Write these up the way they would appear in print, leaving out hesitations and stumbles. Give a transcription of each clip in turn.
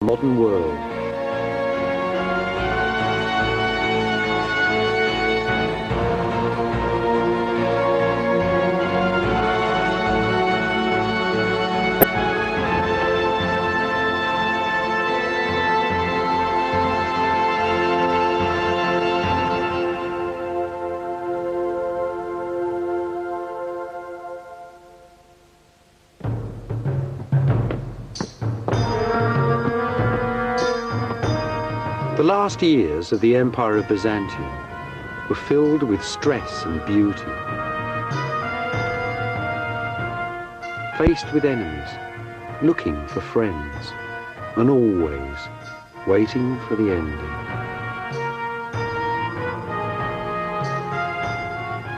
modern world. The last years of the Empire of Byzantium were filled with stress and beauty. Faced with enemies, looking for friends, and always waiting for the ending.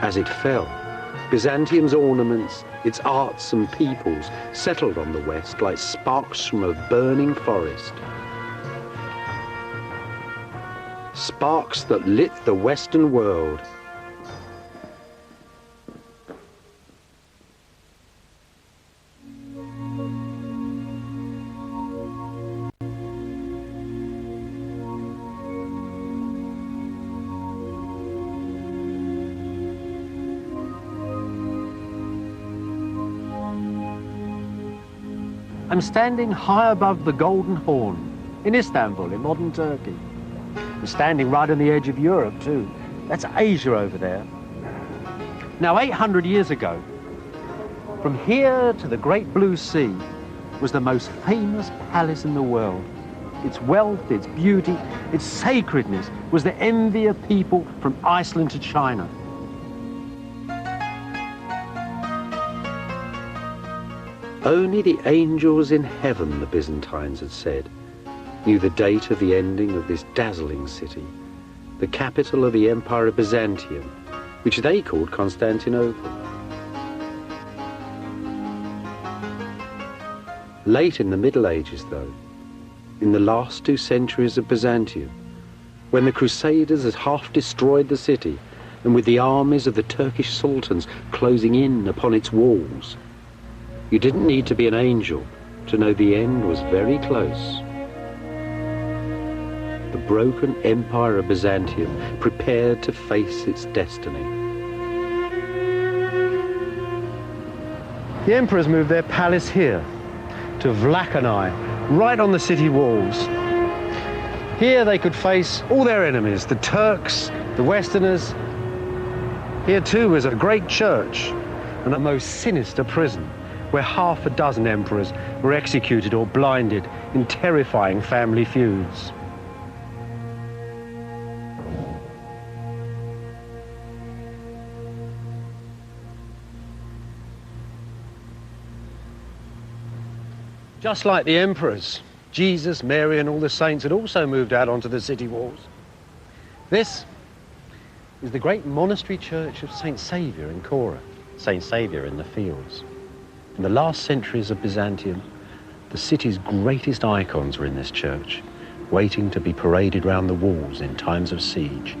As it fell, Byzantium's ornaments, its arts and peoples settled on the West like sparks from a burning forest. Sparks that lit the Western world. I'm standing high above the Golden Horn in Istanbul, in modern Turkey. I'm standing right on the edge of Europe too. That's Asia over there. Now 800 years ago, from here to the Great Blue Sea was the most famous palace in the world. Its wealth, its beauty, its sacredness was the envy of people from Iceland to China. Only the angels in heaven, the Byzantines had said, knew the date of the ending of this dazzling city, the capital of the Empire of Byzantium, which they called Constantinople. Late in the Middle Ages, though, in the last 2 centuries of Byzantium, when the Crusaders had half destroyed the city, and with the armies of the Turkish sultans closing in upon its walls, you didn't need to be an angel to know the end was very close. The broken Empire of Byzantium prepared to face its destiny. The emperors moved their palace here, to Vlakanai, right on the city walls. Here they could face all their enemies, the Turks, the Westerners. Here too was a great church and a most sinister prison, where half a dozen emperors were executed or blinded in terrifying family feuds. Just like the emperors, Jesus, Mary, and all the saints had also moved out onto the city walls. This is the great monastery church of St. Saviour in Kora, St. Saviour in the fields. In the last centuries of Byzantium, the city's greatest icons were in this church, waiting to be paraded round the walls in times of siege.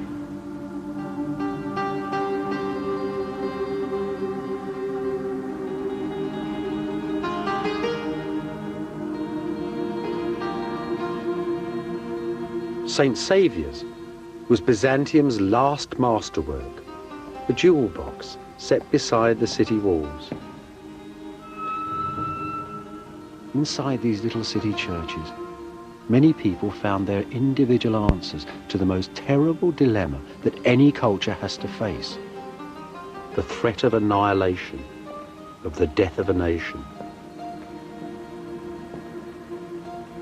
St. Saviour's was Byzantium's last masterwork, a jewel box set beside the city walls. Inside these little city churches, many people found their individual answers to the most terrible dilemma that any culture has to face: the threat of annihilation, of the death of a nation.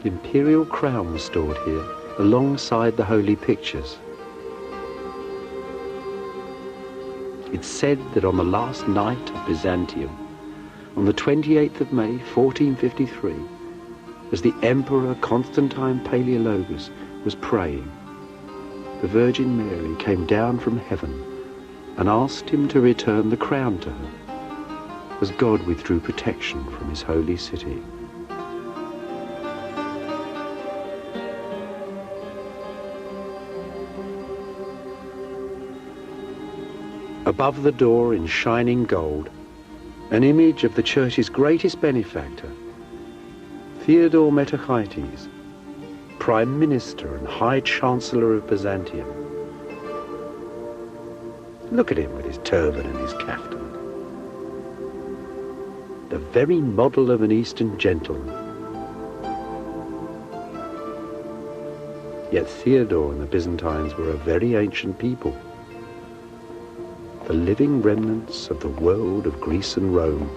The imperial crown was stored here, alongside the holy pictures. It's said that on the last night of Byzantium, on the 28th of May, 1453, as the Emperor Constantine Palaeologus was praying, the Virgin Mary came down from heaven and asked him to return the crown to her, as God withdrew protection from his holy city. Above the door in shining gold, an image of the church's greatest benefactor, Theodore Metachites, Prime Minister and High Chancellor of Byzantium. Look at him with his turban and his caftan. The very model of an Eastern gentleman. Yet Theodore and the Byzantines were a very ancient people, the living remnants of the world of Greece and Rome.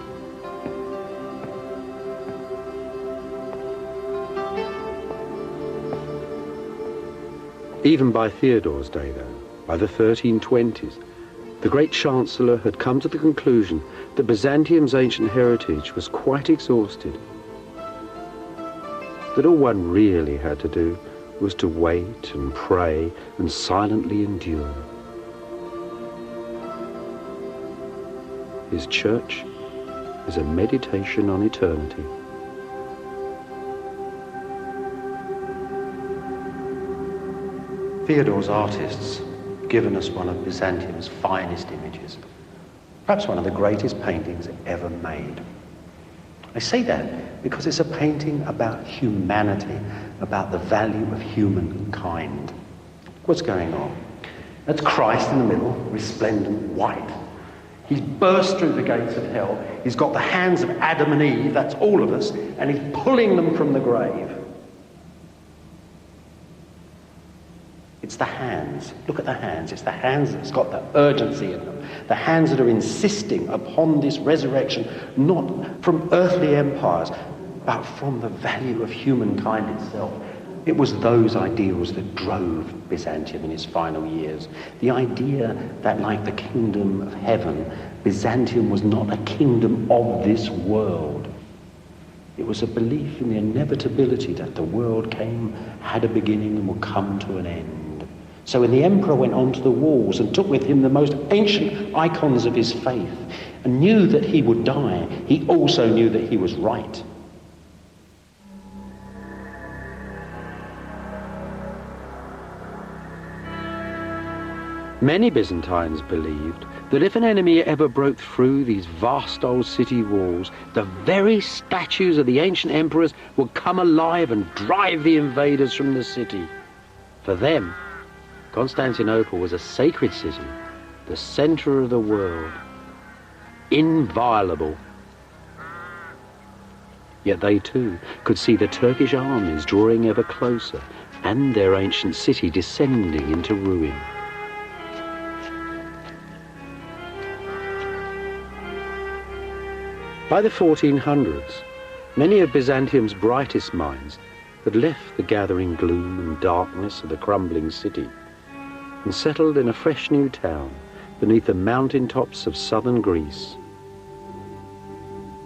Even by Theodore's day, though, by the 1320s, the great Chancellor had come to the conclusion that Byzantium's ancient heritage was quite exhausted, that all one really had to do was to wait and pray and silently endure. His church is a meditation on eternity. Theodore's artists have given us one of Byzantium's finest images, perhaps one of the greatest paintings ever made. I say that because it's a painting about humanity, about the value of humankind. What's going on? That's Christ in the middle, resplendent white. He's burst through the gates of hell. He's got the hands of Adam and Eve, that's all of us, and he's pulling them from the grave. It's the hands. Look at the hands. It's the hands that's got the urgency in them. The hands that are insisting upon this resurrection, not from earthly empires, but from the value of humankind itself. It was those ideals that drove Byzantium in its final years. The idea that, like the kingdom of heaven, Byzantium was not a kingdom of this world. It was a belief in the inevitability that the world had a beginning and would come to an end. So when the emperor went onto the walls and took with him the most ancient icons of his faith and knew that he would die, he also knew that he was right. Many Byzantines believed that if an enemy ever broke through these vast old city walls, the very statues of the ancient emperors would come alive and drive the invaders from the city. For them, Constantinople was a sacred city, the center of the world, inviolable. Yet they too could see the Turkish armies drawing ever closer and their ancient city descending into ruin. By the 1400s, many of Byzantium's brightest minds had left the gathering gloom and darkness of the crumbling city and settled in a fresh new town beneath the mountain tops of southern Greece.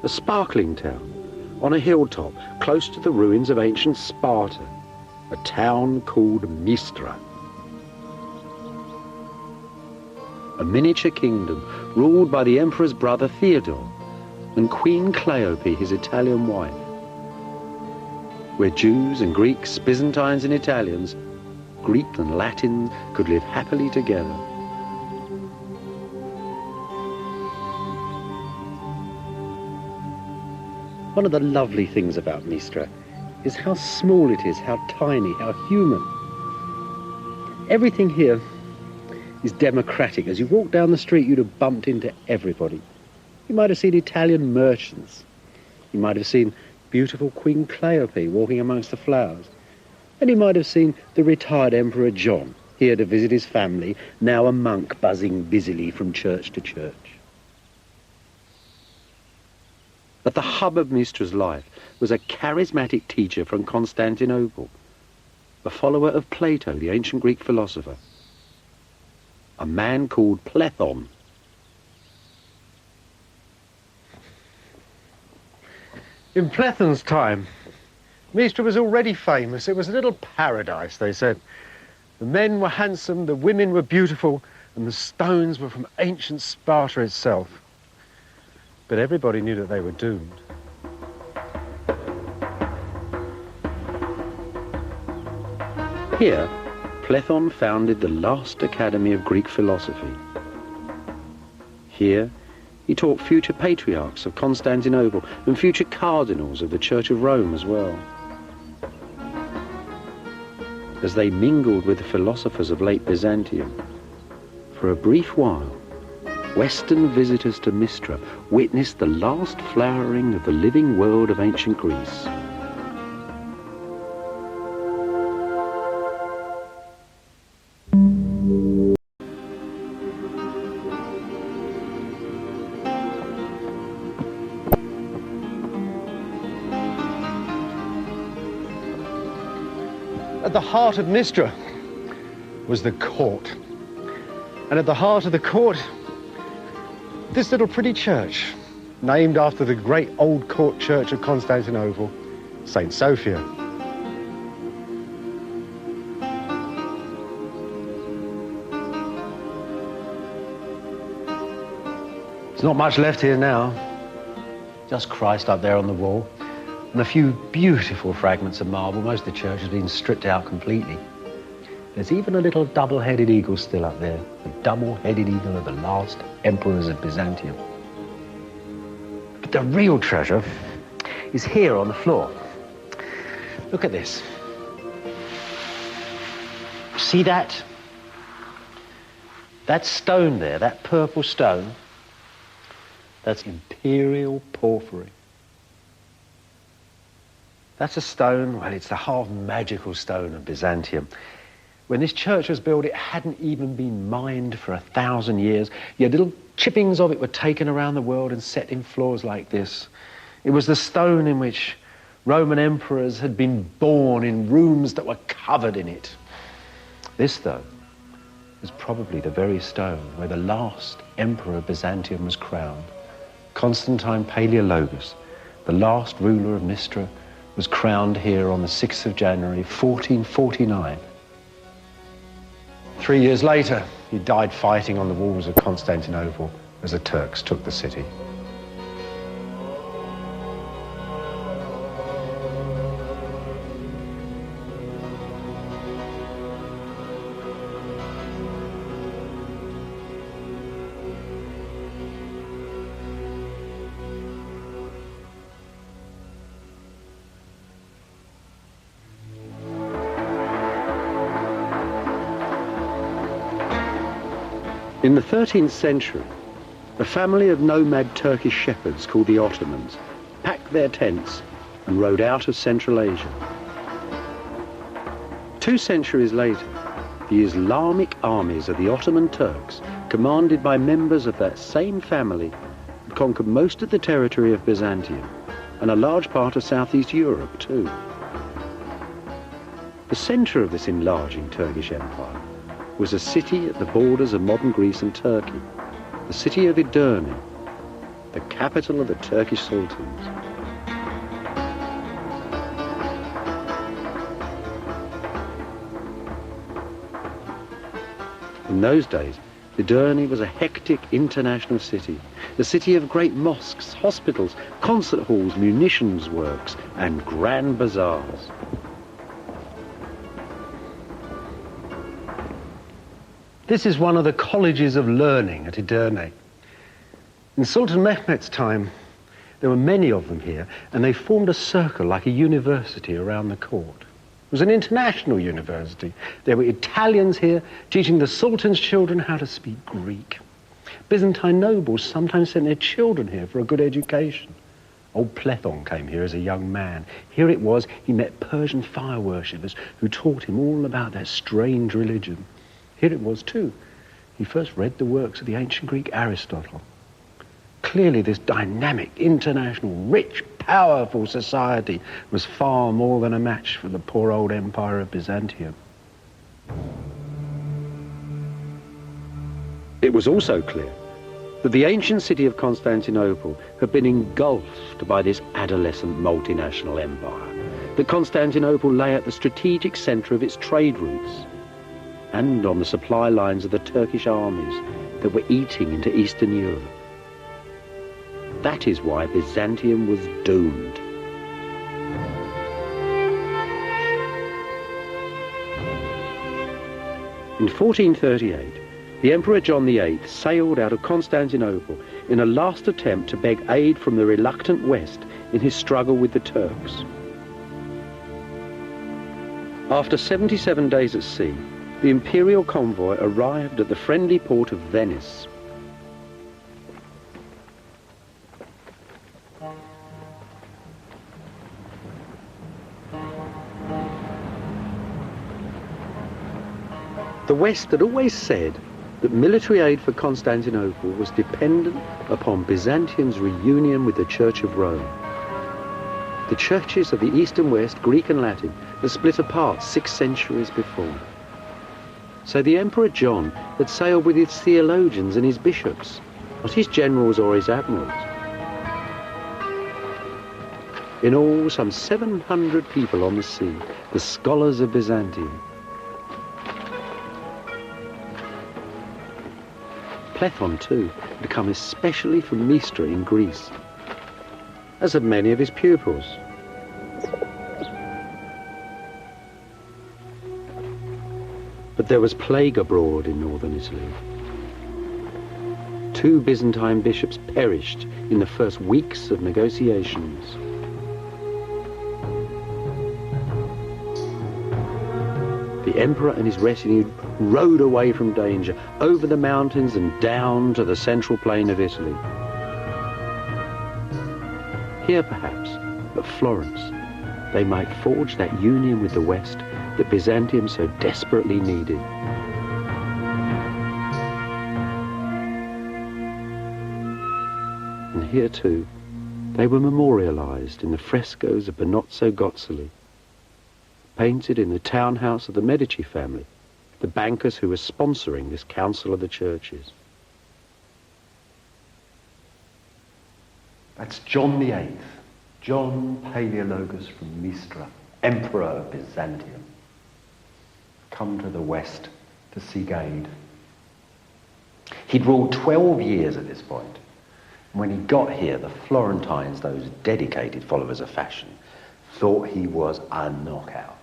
A sparkling town on a hilltop close to the ruins of ancient Sparta, a town called Mistra. A miniature kingdom ruled by the emperor's brother Theodore and Queen Cleope, his Italian wife, where Jews and Greeks, Byzantines and Italians, Greek and Latin could live happily together. One of the lovely things about Mistra is how small it is, how tiny, how human. Everything here is democratic. As you walk down the street, you'd have bumped into everybody. You might have seen Italian merchants. You might have seen beautiful Queen Cleope walking amongst the flowers. And you might have seen the retired Emperor John, here to visit his family, now a monk buzzing busily from church to church. At the hub of Mistra's life was a charismatic teacher from Constantinople, a follower of Plato, the ancient Greek philosopher, a man called Plethon. In Plethon's time, Mistra was already famous. It was a little paradise, they said. The men were handsome, the women were beautiful, and the stones were from ancient Sparta itself. But everybody knew that they were doomed. Here, Plethon founded the last academy of Greek philosophy. Here, he taught future patriarchs of Constantinople and future cardinals of the Church of Rome as well. as they mingled with the philosophers of late Byzantium. For a brief while, Western visitors to Mistra witnessed the last flowering of the living world of ancient Greece. At the heart of Mistra was the court. And at the heart of the court, this little pretty church, named after the great old court church of Constantinople, St. Sophia. There's not much left here now. Just Christ up there on the wall, and a few beautiful fragments of marble. Most of the church has been stripped out completely. There's even a little double-headed eagle still up there, the double-headed eagle of the last emperors of Byzantium. But the real treasure is here on the floor. Look at this. See that? That stone there, that purple stone, that's Imperial porphyry. That's a stone, well, it's the half-magical stone of Byzantium. When this church was built, it hadn't even been mined for 1,000 years. Yet little chippings of it were taken around the world and set in floors like this. It was the stone in which Roman emperors had been born in rooms that were covered in it. This, though, was probably the very stone where the last emperor of Byzantium was crowned. Constantine Palaeologus, the last ruler of Mistra, was crowned here on the 6th of January, 1449. 3 years later, he died fighting on the walls of Constantinople as the Turks took the city. In the 13th century, a family of nomad Turkish shepherds called the Ottomans packed their tents and rode out of Central Asia. 2 centuries later, the Islamic armies of the Ottoman Turks, commanded by members of that same family, had conquered most of the territory of Byzantium and a large part of Southeast Europe too. The centre of this enlarging Turkish empire was a city at the borders of modern Greece and Turkey, the city of Edirne, the capital of the Turkish sultans. In those days, Edirne was a hectic international city, a city of great mosques, hospitals, concert halls, munitions works, and grand bazaars. This is one of the colleges of learning at Edirne. In Sultan Mehmet's time, there were many of them here, and they formed a circle like a university around the court. It was an international university. There were Italians here teaching the Sultan's children how to speak Greek. Byzantine nobles sometimes sent their children here for a good education. Old Plethon came here as a young man. Here it was, he met Persian fire worshippers who taught him all about their strange religion. Here it was too. He first read the works of the ancient Greek Aristotle. Clearly this dynamic, international, rich, powerful society was far more than a match for the poor old empire of Byzantium. It was also clear that the ancient city of Constantinople had been engulfed by this adolescent multinational empire, that Constantinople lay at the strategic centre of its trade routes and on the supply lines of the Turkish armies that were eating into Eastern Europe. That is why Byzantium was doomed. In 1438, the Emperor John VIII sailed out of Constantinople in a last attempt to beg aid from the reluctant West in his struggle with the Turks. After 77 days at sea, the Imperial convoy arrived at the friendly port of Venice. The West had always said that military aid for Constantinople was dependent upon Byzantium's reunion with the Church of Rome. The churches of the East and West, Greek and Latin, had split apart 6 centuries before. So the Emperor John had sailed with his theologians and his bishops, not his generals or his admirals. In all, some 700 people on the sea, the scholars of Byzantium. Plethon, too, had become especially from Mystra in Greece, as had many of his pupils. But there was plague abroad in northern Italy. 2 Byzantine bishops perished in the first weeks of negotiations. The emperor and his retinue rode away from danger, over the mountains and down to the central plain of Italy. Here, perhaps, at Florence, they might forge that union with the West that Byzantium so desperately needed. And here, too, they were memorialized in the frescoes of Benozzo Gozzoli, painted in the townhouse of the Medici family, the bankers who were sponsoring this Council of the Churches. That's John VIII, John Palaeologus from Mystra, Emperor of Byzantium, come to the West to seek aid. He'd ruled 12 years at this point. When he got here, the Florentines, those dedicated followers of fashion, thought he was a knockout.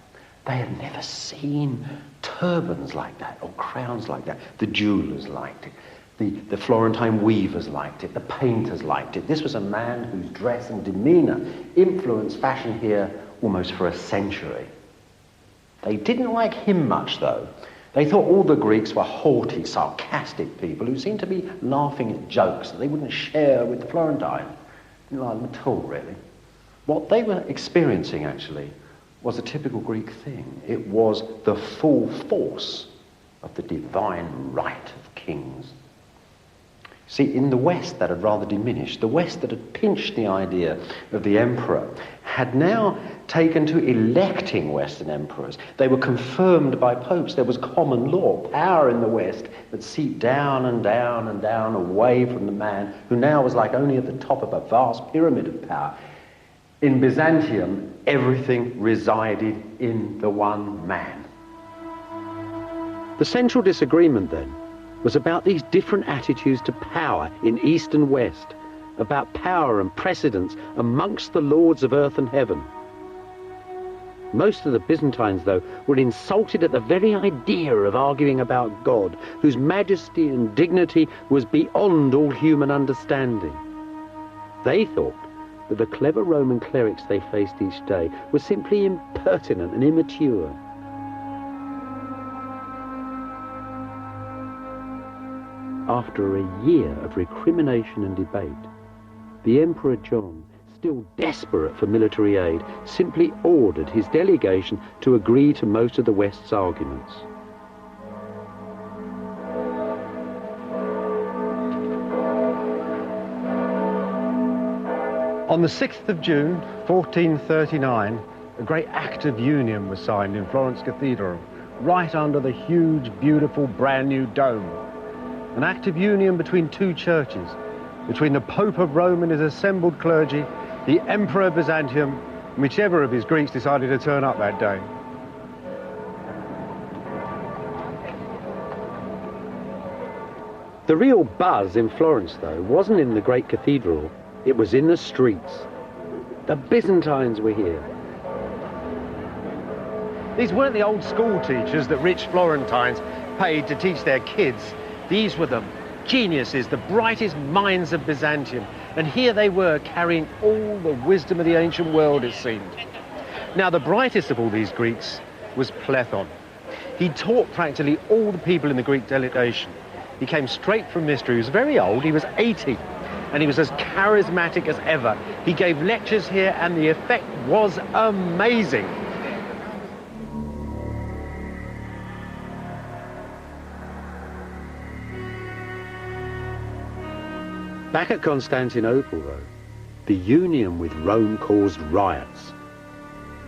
They had never seen turbans like that or crowns like that. The jewelers liked it. The Florentine weavers liked it. The painters liked it. This was a man whose dress and demeanour influenced fashion here almost for a century. They didn't like him much, though. They thought all the Greeks were haughty, sarcastic people who seemed to be laughing at jokes that they wouldn't share with the Florentines. Didn't like them at all, really. What they were experiencing, actually, was a typical Greek thing. It was the full force of the divine right of kings. See, in the West that had rather diminished. The West that had pinched the idea of the emperor had now taken to electing Western emperors. They were confirmed by popes. There was common law, power in the West that seeped down and down and down away from the man who now was like only at the top of a vast pyramid of power. In Byzantium, everything resided in the one man. The central disagreement, then, was about these different attitudes to power in East and West, about power and precedence amongst the lords of earth and heaven. Most of the Byzantines, though, were insulted at the very idea of arguing about God, whose majesty and dignity was beyond all human understanding. They thought that the clever Roman clerics they faced each day were simply impertinent and immature. After a year of recrimination and debate, the Emperor John, still desperate for military aid, simply ordered his delegation to agree to most of the West's arguments. On the 6th of June, 1439, a great act of union was signed in Florence Cathedral, right under the huge, beautiful, brand new dome. An act of union between 2 churches, between the Pope of Rome and his assembled clergy, the Emperor of Byzantium, and whichever of his Greeks decided to turn up that day. The real buzz in Florence, though, wasn't in the great cathedral. It was in the streets. The Byzantines were here. These weren't the old school teachers that rich Florentines paid to teach their kids. These were the geniuses, the brightest minds of Byzantium. And here they were, carrying all the wisdom of the ancient world, it seemed. Now, the brightest of all these Greeks was Plethon. He taught practically all the people in the Greek delegation. He came straight from Mystra. He was very old, he was 80, and he was as charismatic as ever. He gave lectures here, and the effect was amazing. Back at Constantinople, though, the union with Rome caused riots.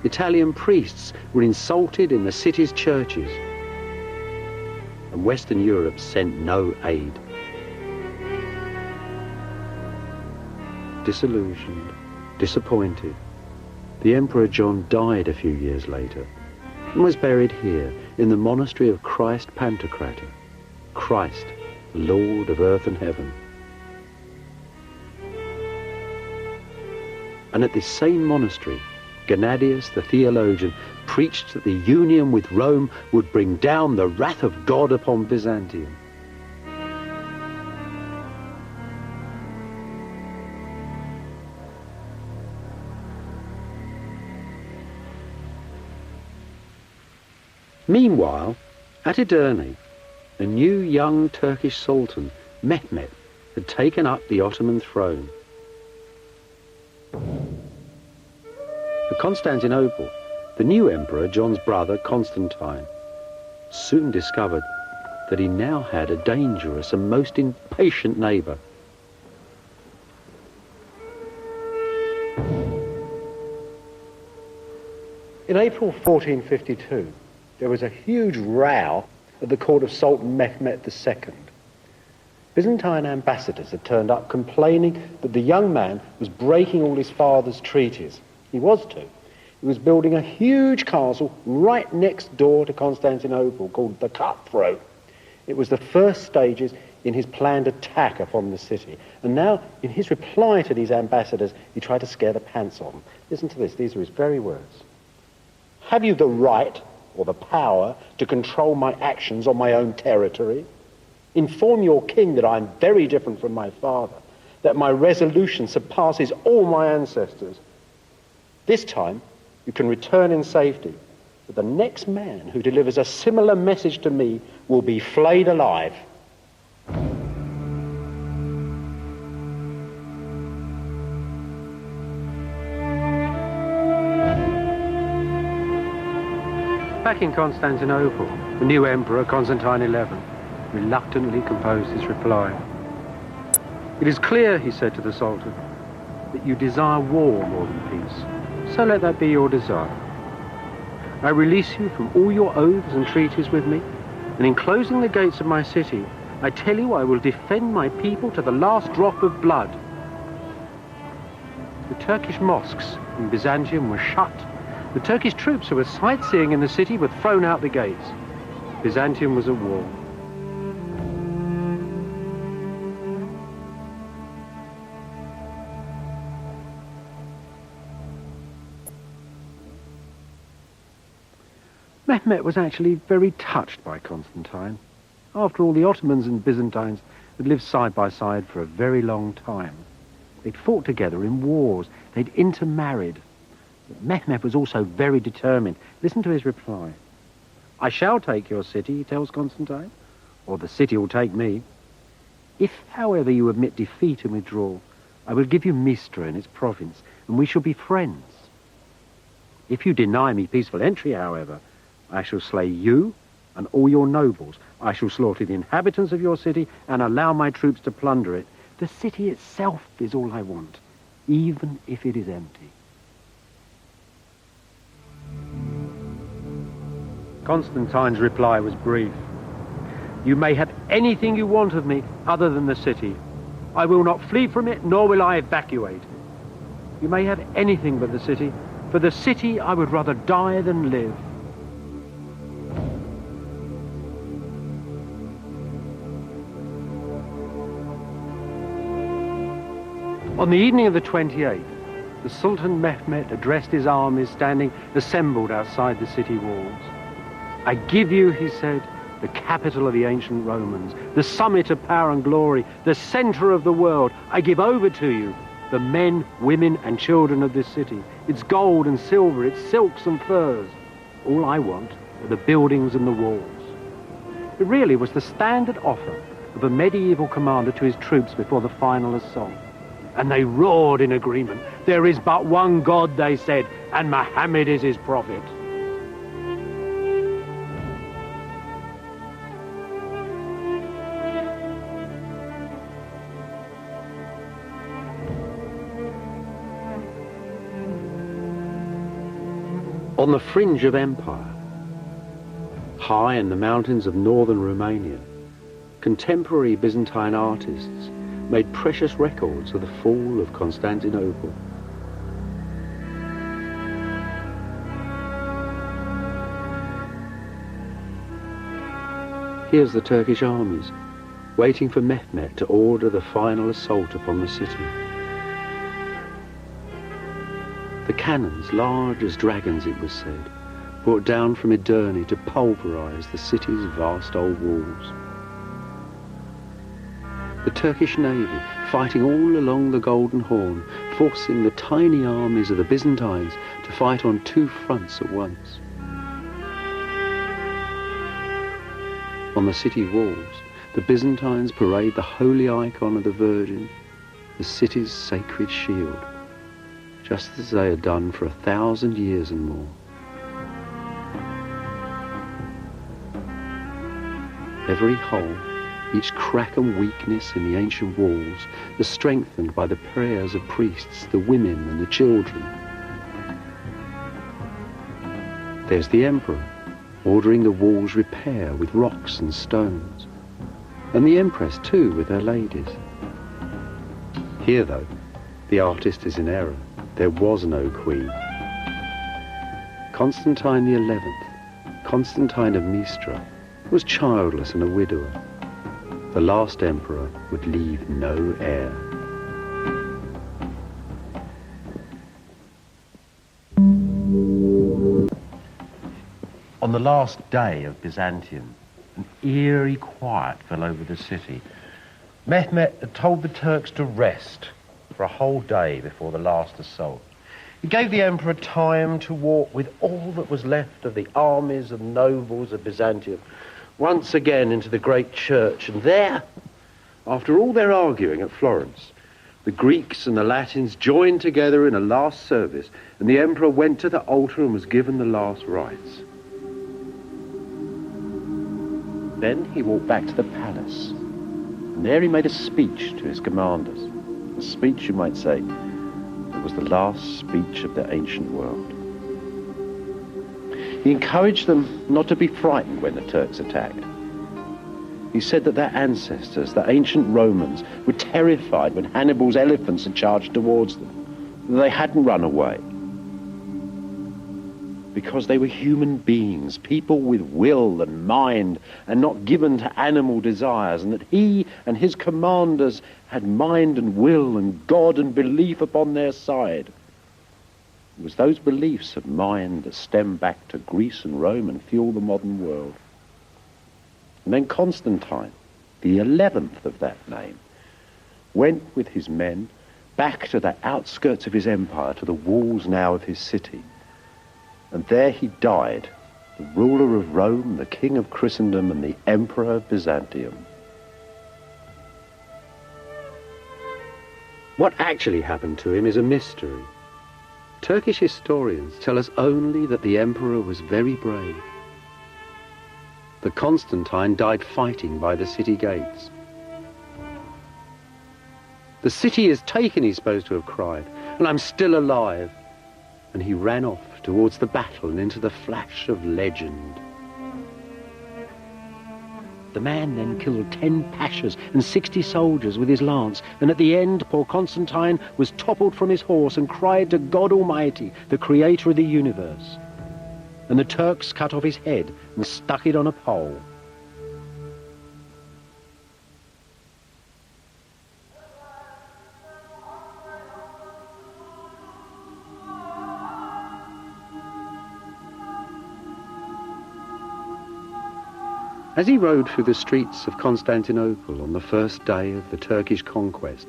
Italian priests were insulted in the city's churches, and Western Europe sent no aid. Disillusioned, disappointed, the Emperor John died a few years later and was buried here in the monastery of Christ Pantocrator, Christ, Lord of earth and heaven. And at this same monastery, Gennadius the theologian preached that the union with Rome would bring down the wrath of God upon Byzantium. Meanwhile, at Edirne, a new young Turkish sultan, Mehmet, had taken up the Ottoman throne. At Constantinople, the new emperor, John's brother, Constantine, soon discovered that he now had a dangerous and most impatient neighbour. In April 1452, there was a huge row at the court of Sultan Mehmet II. Byzantine ambassadors had turned up complaining that the young man was breaking all his father's treaties. He was too. He was building a huge castle right next door to Constantinople called the Cutthroat. It was the first stages in his planned attack upon the city. And now, in his reply to these ambassadors, he tried to scare the pants off them. Listen to this. These are his very words. Have you the right or the power to control my actions on my own territory? Inform your king that I am very different from my father, that my resolution surpasses all my ancestors. This time, you can return in safety, but the next man who delivers a similar message to me will be flayed alive. Back in Constantinople, the new emperor, Constantine XI, reluctantly composed his reply. It is clear, he said to the Sultan, that you desire war more than peace. So let that be your desire. I release you from all your oaths and treaties with me, and in closing the gates of my city, I tell you I will defend my people to the last drop of blood. The Turkish mosques in Byzantium were shut. The Turkish troops who were sightseeing in the city were thrown out the gates. Byzantium was at war. Mehmet was actually very touched by Constantine. After all, the Ottomans and Byzantines had lived side by side for a very long time. They'd fought together in wars. They'd intermarried. But Mehmet was also very determined. Listen to his reply. I shall take your city, he tells Constantine, or the city will take me. If, however, you admit defeat and withdraw, I will give you Mystra and its province, and we shall be friends. If you deny me peaceful entry, however, I shall slay you and all your nobles. I shall slaughter the inhabitants of your city and allow my troops to plunder it. The city itself is all I want, even if it is empty. Constantine's reply was brief. You may have anything you want of me other than the city. I will not flee from it, nor will I evacuate. You may have anything but the city. For the city I would rather die than live. On the evening of the 28th, the Sultan Mehmet addressed his armies standing assembled outside the city walls. I give you, he said, the capital of the ancient Romans, the summit of power and glory, the center of the world. I give over to you the men, women, and children of this city, its gold and silver, its silks and furs. all I want are the buildings and the walls. It really was the standard offer of a medieval commander to his troops before the final assault. And they roared in agreement. There is but one God, they said, and Muhammad is his prophet. On the fringe of empire, high in the mountains of northern Romania, contemporary Byzantine artists made precious records of the fall of Constantinople. Here's the Turkish armies, waiting for Mehmet to order the final assault upon the city. The cannons, large as dragons it was said, brought down from Edirne to pulverise the city's vast old walls. The Turkish navy, fighting all along the Golden Horn, forcing the tiny armies of the Byzantines to fight on two fronts at once. On the city walls, the Byzantines parade the holy icon of the Virgin, the city's sacred shield, just as they had done for 1,000 years and more. Every hole, each crack and weakness in the ancient walls are strengthened by the prayers of priests, the women and the children. There's the emperor, ordering the walls repair with rocks and stones, and the empress too with her ladies. Here though, the artist is in error. There was no queen. Constantine XI, Constantine of Mistra, was childless and a widower. The last emperor would leave no heir. On the last day of Byzantium, an eerie quiet fell over the city. Mehmet had told the Turks to rest for a whole day before the last assault. He gave the emperor time to walk with all that was left of the armies and nobles of Byzantium once again into the great church, and there, after all their arguing at Florence, the Greeks and the Latins joined together in a last service, and the emperor went to the altar and was given the last rites. Then he walked back to the palace, and there he made a speech to his commanders. A speech, you might say, that was the last speech of the ancient world. He encouraged them not to be frightened when the Turks attacked. He said that their ancestors, the ancient Romans, were terrified when Hannibal's elephants had charged towards them, that they hadn't run away. Because they were human beings, people with will and mind, and not given to animal desires, and that he and his commanders had mind and will and God and belief upon their side. It was those beliefs of mind that stem back to Greece and Rome and fuel the modern world. And then Constantine, the 11th of that name, went with his men back to the outskirts of his empire, to the walls now of his city. And there he died, the ruler of Rome, the king of Christendom, and the emperor of Byzantium. What actually happened to him is a mystery. Turkish historians tell us only that the emperor was very brave. That Constantine died fighting by the city gates. "The city is taken," he's supposed to have cried, "and I'm still alive." And he ran off towards the battle and into the flash of legend. The man then killed 10 pashas and 60 soldiers with his lance, and at the end poor Constantine was toppled from his horse and cried to God Almighty, the creator of the universe. And the Turks cut off his head and stuck it on a pole. As he rode through the streets of Constantinople on the first day of the Turkish conquest,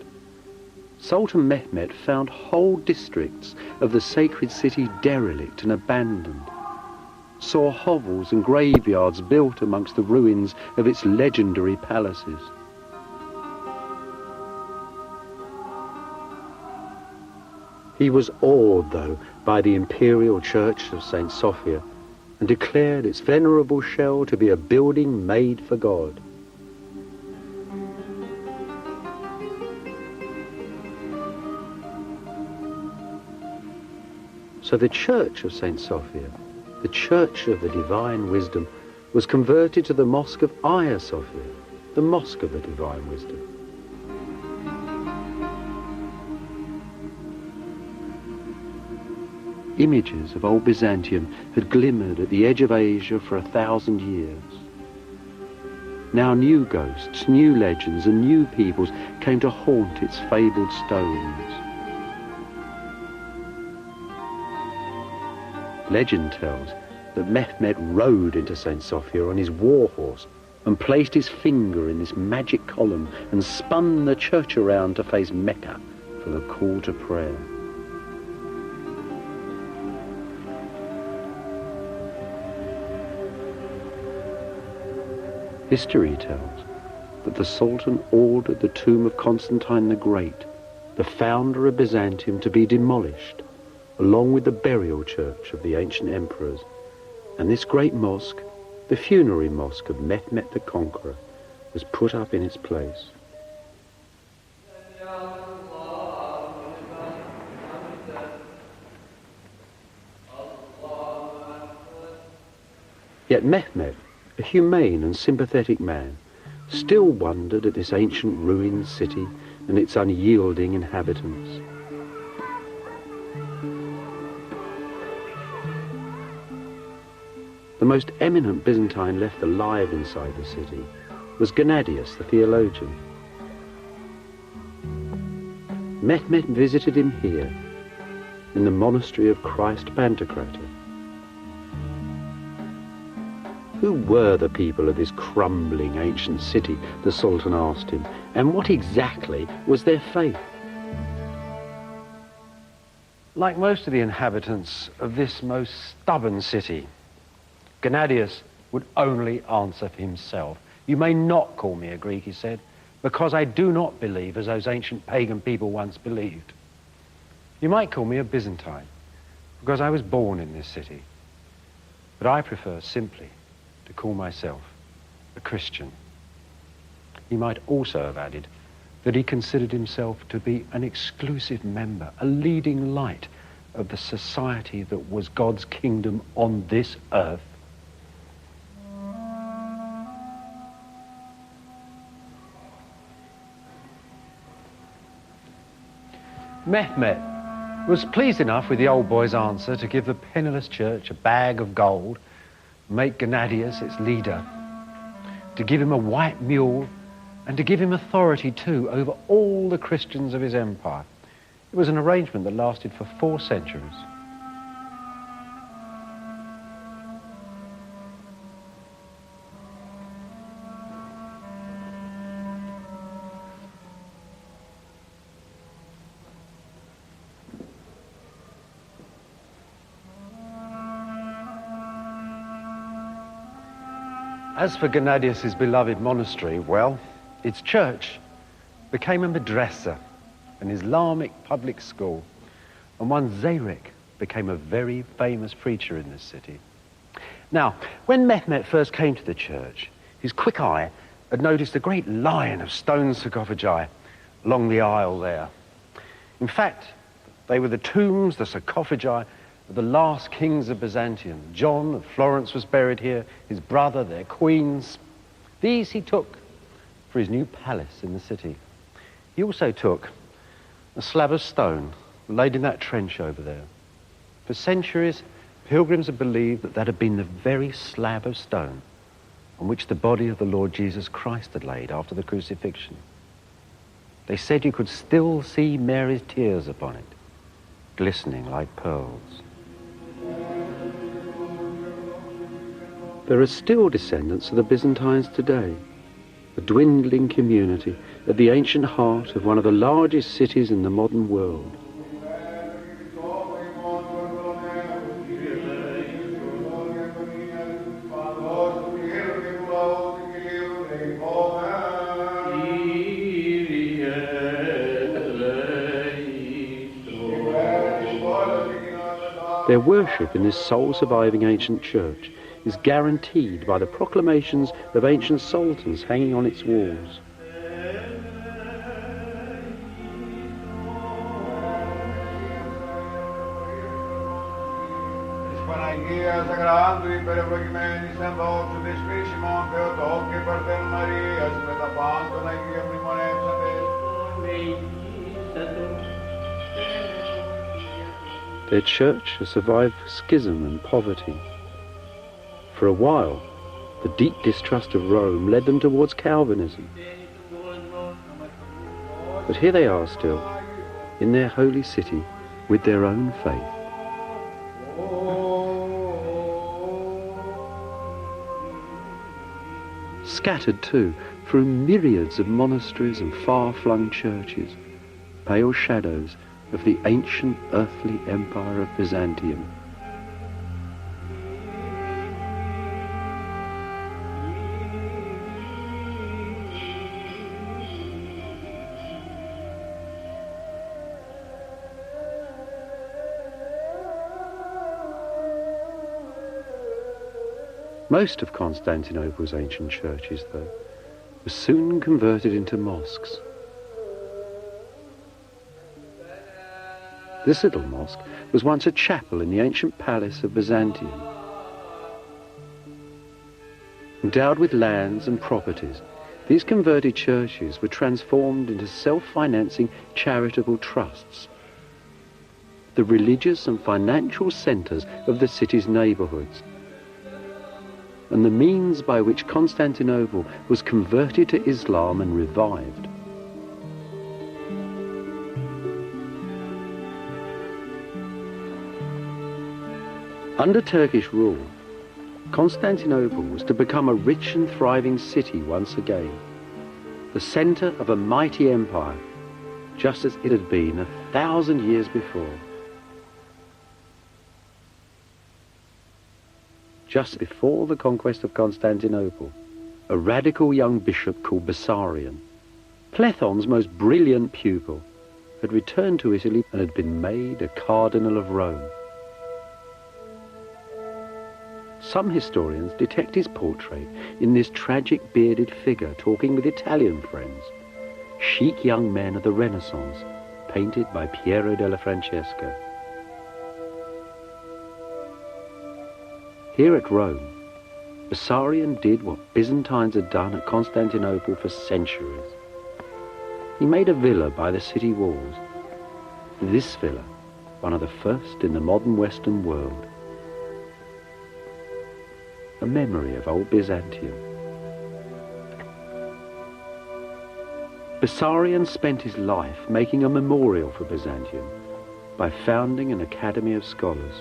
Sultan Mehmet found whole districts of the sacred city derelict and abandoned. saw hovels and graveyards built amongst the ruins of its legendary palaces. He was awed, though, by the Imperial Church of St. Sophia, and declared its venerable shell to be a building made for God. So the Church of St. Sophia, the Church of the Divine Wisdom, was converted to the Mosque of Hagia Sophia, the Mosque of the Divine Wisdom. Images of old Byzantium had glimmered at the edge of Asia for 1,000 years. Now new ghosts, new legends and new peoples came to haunt its fabled stones. Legend tells that Mehmet rode into St. Sophia on his war horse and placed his finger in this magic column and spun the church around to face Mecca for the call to prayer. History tells that the Sultan ordered the tomb of Constantine the Great, the founder of Byzantium, to be demolished, along with the burial church of the ancient emperors, and this great mosque, the funerary mosque of Mehmet the Conqueror, was put up in its place. Yet Mehmet, a humane and sympathetic man, still wondered at this ancient ruined city and its unyielding inhabitants. The most eminent Byzantine left alive inside the city was Gennadius, the theologian. Mehmet visited him here, in the monastery of Christ Pantocrator. Who were the people of this crumbling ancient city, the Sultan asked him, and what exactly was their faith? Like most of the inhabitants of this most stubborn city, Gennadius would only answer for himself. You may not call me a Greek, he said, because I do not believe as those ancient pagan people once believed. You might call me a Byzantine, because I was born in this city. But I prefer simply to call myself a Christian. He might also have added that he considered himself to be an exclusive member, a leading light of the society that was God's kingdom on this earth. Mehmet was pleased enough with the old boy's answer to give the penniless church a bag of gold, make Gennadius its leader, to give him a white mule, and to give him authority too over all the Christians of his empire. It was an arrangement that lasted for 4 centuries. As for Gennadius' beloved monastery, well, its church became a madrasa, an Islamic public school, and one Zarek became a very famous preacher in this city. Now, when Mehmet first came to the church, his quick eye had noticed a great line of stone sarcophagi along the aisle there. In fact, they were the tombs, the sarcophagi, of the last kings of Byzantium. John of Florence was buried here, his brother, their queens. These he took for his new palace in the city. He also took a slab of stone laid in that trench over there. For centuries, pilgrims had believed that that had been the very slab of stone on which the body of the Lord Jesus Christ had laid after the crucifixion. They said you could still see Mary's tears upon it, glistening like pearls. There are still descendants of the Byzantines today, a dwindling community at the ancient heart of one of the largest cities in the modern world. Their worship in this sole surviving ancient church is guaranteed by the proclamations of ancient sultans hanging on its walls. Their church has survived schism and poverty. For a while, the deep distrust of Rome led them towards Calvinism. But here they are still, in their holy city, with their own faith. Scattered too through myriads of monasteries and far-flung churches, pale shadows of the ancient earthly empire of Byzantium. Most of Constantinople's ancient churches, though, were soon converted into mosques. This little mosque was once a chapel in the ancient palace of Byzantium. Endowed with lands and properties, these converted churches were transformed into self-financing charitable trusts, the religious and financial centres of the city's neighbourhoods, and the means by which Constantinople was converted to Islam and revived. Under Turkish rule, Constantinople was to become a rich and thriving city once again, the centre of a mighty empire, just as it had been 1,000 years before. Just before the conquest of Constantinople, a radical young bishop called Bessarion, Plethon's most brilliant pupil, had returned to Italy and had been made a cardinal of Rome. Some historians detect his portrait in this tragic bearded figure talking with Italian friends, chic young men of the Renaissance, painted by Piero della Francesca. Here at Rome, Bessarion did what Byzantines had done at Constantinople for centuries. He made a villa by the city walls. This villa, one of the first in the modern Western world. A memory of old Byzantium. Bessarion spent his life making a memorial for Byzantium by founding an academy of scholars.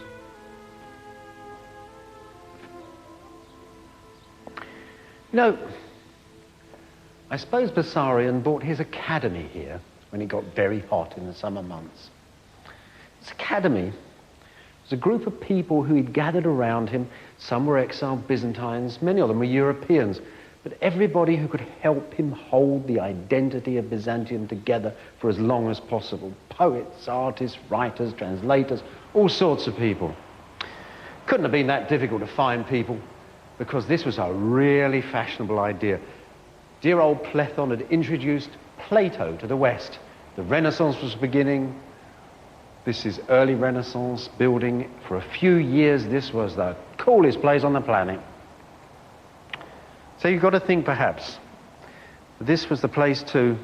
You know, I suppose Bessarion bought his academy here when it got very hot in the summer months. This academy was a group of people who he'd gathered around him. Some were exiled Byzantines, many of them were Europeans, but everybody who could help him hold the identity of Byzantium together for as long as possible. Poets, artists, writers, translators, all sorts of people. Couldn't have been that difficult to find people, because this was a really fashionable idea. Dear old Plethon had introduced Plato to the West. The Renaissance was beginning. This is early Renaissance building. For a few years, this was the coolest place on the planet. So you've got to think, perhaps, this was the place too,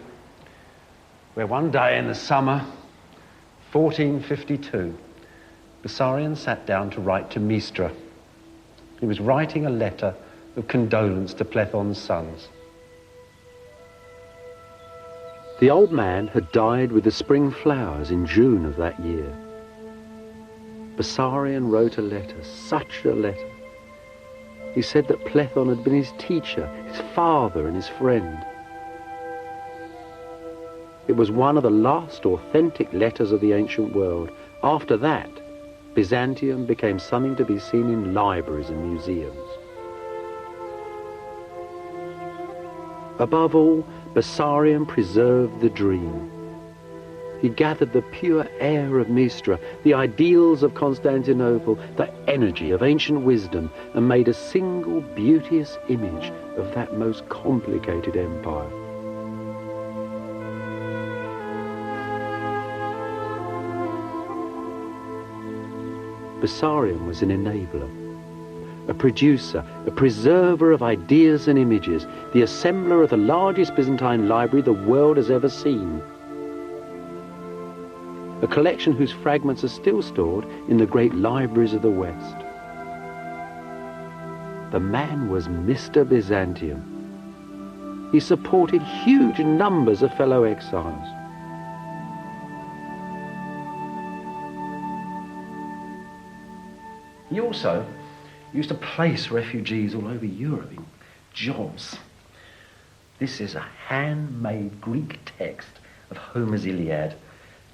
where one day in the summer, 1452, Bessarion sat down to write to Mistra. He was writing a letter of condolence to Plethon's sons. The old man had died with the spring flowers in June of that year. Bessarion wrote a letter, such a letter. He said that Plethon had been his teacher, his father and his friend. It was one of the last authentic letters of the ancient world. After that, Byzantium became something to be seen in libraries and museums. Above all, Bessarion preserved the dream. He gathered the pure air of Mistra, the ideals of Constantinople, the energy of ancient wisdom, and made a single beauteous image of that most complicated empire. Bessarion was an enabler, a producer, a preserver of ideas and images, the assembler of the largest Byzantine library the world has ever seen. A collection whose fragments are still stored in the great libraries of the West. The man was Mr. Byzantium. He supported huge numbers of fellow exiles. He also used to place refugees all over Europe in jobs. This is a handmade Greek text of Homer's Iliad,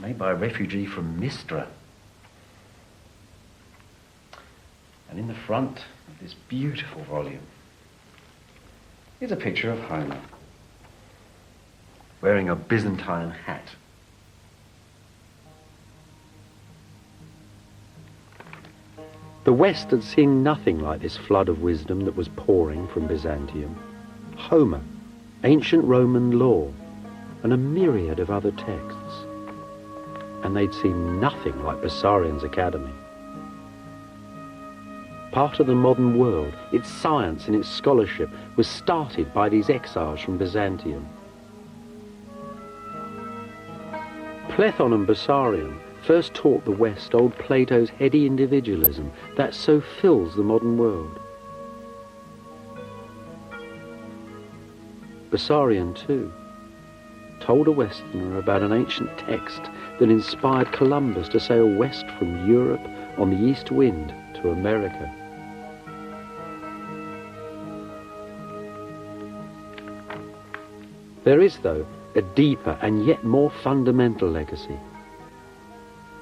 made by a refugee from Mistra. And in the front of this beautiful volume is a picture of Homer wearing a Byzantine hat. The West had seen nothing like this flood of wisdom that was pouring from Byzantium. Homer, ancient Roman law, and a myriad of other texts. And they'd seen nothing like Bessarion's academy. Part of the modern world, its science and its scholarship, was started by these exiles from Byzantium. Plethon and Bessarion first taught the West old Plato's heady individualism that so fills the modern world. Bessarion, too, told a Westerner about an ancient text that inspired Columbus to sail west from Europe on the east wind to America. There is, though, a deeper and yet more fundamental legacy.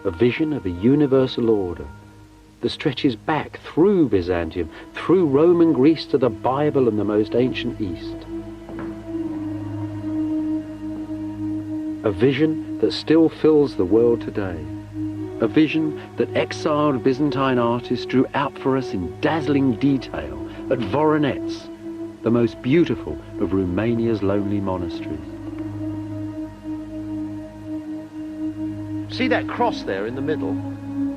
A vision of a universal order that stretches back through Byzantium, through Roman Greece to the Bible and the most ancient East. A vision that still fills the world today. A vision that exiled Byzantine artists drew out for us in dazzling detail at Voronezh, the most beautiful of Romania's lonely monasteries. See that cross there in the middle?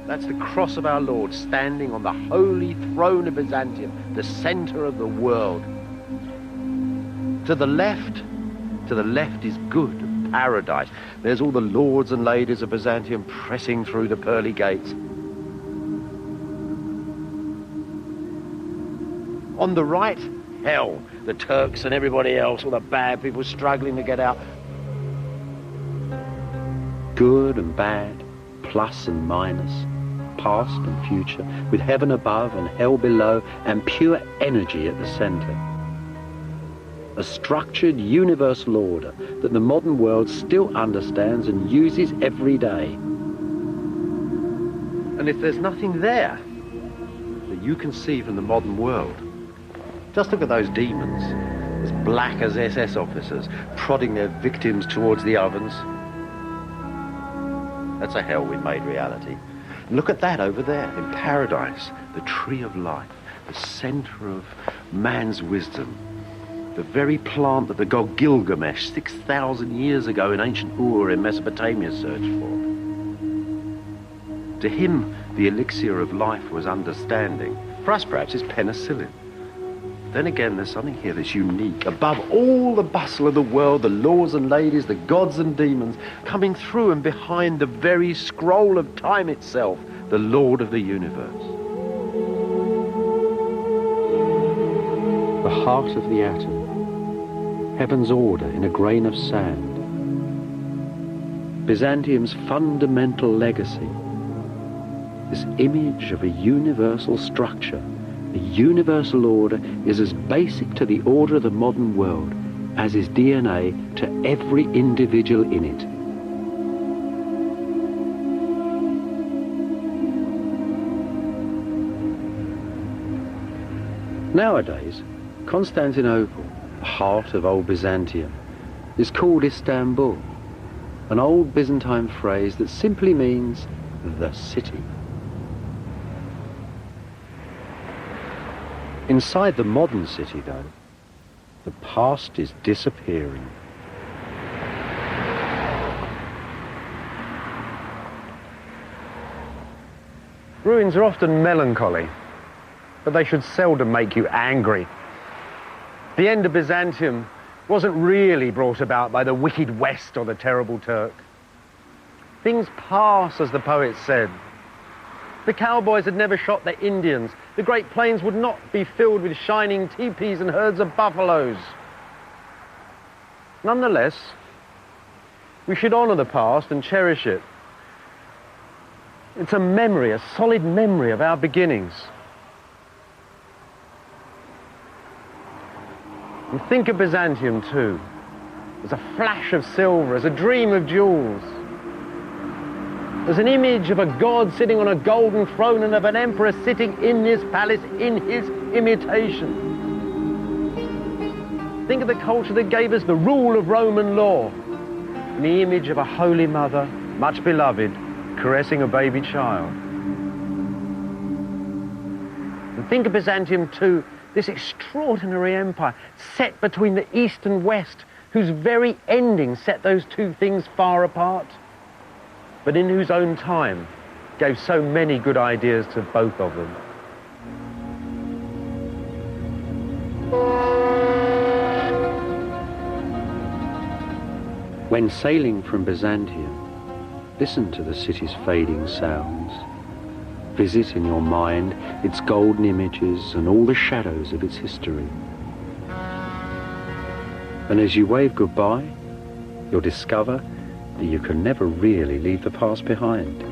That's the cross of our Lord standing on the holy throne of Byzantium, the center of the world. To the left is good, paradise. There's all the lords and ladies of Byzantium pressing through the pearly gates. On the right, hell, the Turks and everybody else, all the bad people struggling to get out. Good and bad, plus and minus, past and future, with heaven above and hell below, and pure energy at the center. A structured universal order that the modern world still understands and uses every day. And if there's nothing there that you can see from the modern world, just look at those demons, as black as SS officers, prodding their victims towards the ovens. That's a hell we made reality. And look at that over there in paradise, the tree of life, the center of man's wisdom, the very plant that the god Gilgamesh 6,000 years ago in ancient Ur in Mesopotamia searched for. To him, the elixir of life was understanding. For us, perhaps, it's penicillin. Then again, there's something here that's unique. Above all the bustle of the world, the lords and ladies, the gods and demons, coming through and behind the very scroll of time itself, the Lord of the universe. The heart of the atom, heaven's order in a grain of sand. Byzantium's fundamental legacy, this image of a universal structure. The universal order is as basic to the order of the modern world as is DNA to every individual in it. Nowadays, Constantinople, the heart of old Byzantium, is called Istanbul. an old Byzantine phrase that simply means the city. Inside the modern city, though, the past is disappearing. Ruins are often melancholy, but they should seldom make you angry. The end of Byzantium wasn't really brought about by the wicked West or the terrible Turk. Things pass, as the poet said. The cowboys had never shot the Indians. The Great Plains would not be filled with shining teepees and herds of buffaloes. Nonetheless, we should honor the past and cherish it. It's a memory, a solid memory of our beginnings. And think of Byzantium too, as a flash of silver, as a dream of jewels, as an image of a god sitting on a golden throne and of an emperor sitting in this palace in his imitation. Think of the culture that gave us the rule of Roman law, and the image of a holy mother, much beloved, caressing a baby child. And think of Byzantium too, this extraordinary empire set between the East and West, whose very ending set those two things far apart, but in whose own time gave so many good ideas to both of them. When sailing from Byzantium, listen to the city's fading sounds. Visit in your mind its golden images and all the shadows of its history. And as you wave goodbye, you'll discover that you can never really leave the past behind.